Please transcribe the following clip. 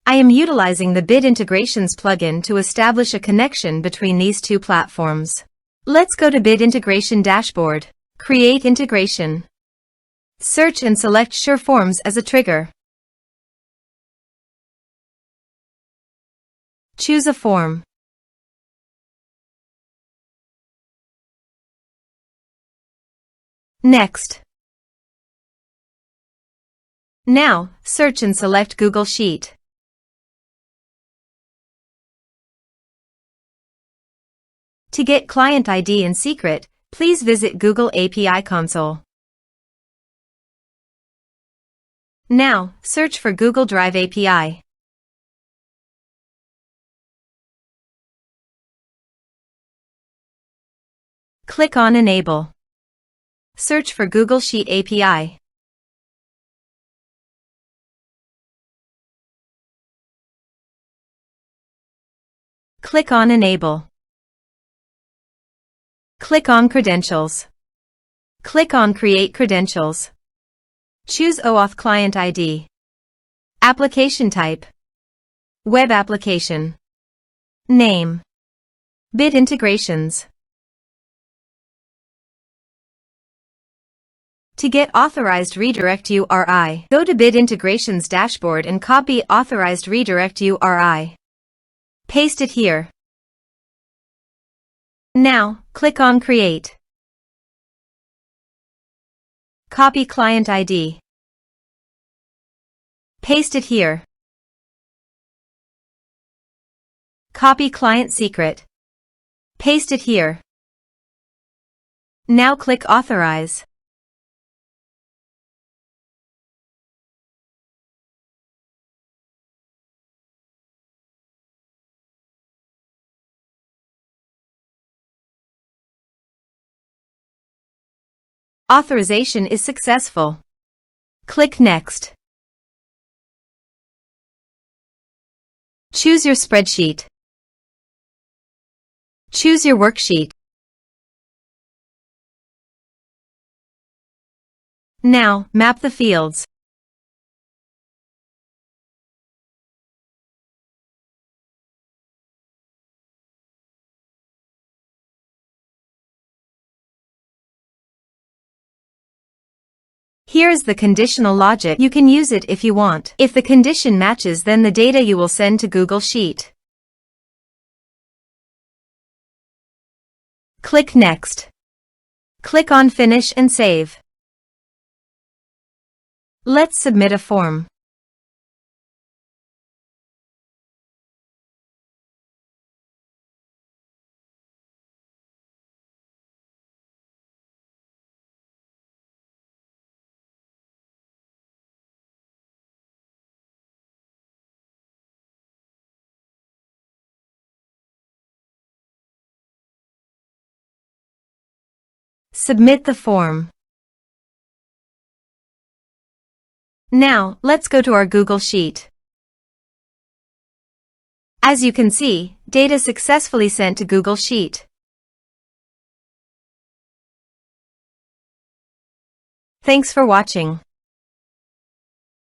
I am utilizing the Bit Integrations plugin to establish a connection between these two platforms. Let's go to Bit Integration Dashboard. Create integration. Search and select SureForms as a trigger. Choose a form. Next. Now, search and select Google Sheet. To get client ID and secret, please visit Google API Console. Now, search for Google Drive API. Click on Enable. Search for Google Sheet API. Click on Enable. Click on Credentials. Click on Create Credentials. Choose OAuth Client ID. Application type. Web application. Name. Bit Integrations. To get authorized redirect URI, go to Bit Integrations Dashboard and copy authorized redirect URI. Paste it here. Now, click on Create. Copy client ID. Paste it here. Copy client secret. Paste it here. Now click Authorize. Authorization is successful. Click Next. Choose your spreadsheet. Choose your worksheet. Now, map the fields. Here is the conditional logic. You can use it if you want. If the condition matches, then the data you will send to Google Sheet. Click Next. Click on Finish and Save. Let's submit a form. Submit the form. Now, let's go to our Google Sheet. As you can see, data successfully sent to Google Sheet. Thanks for watching.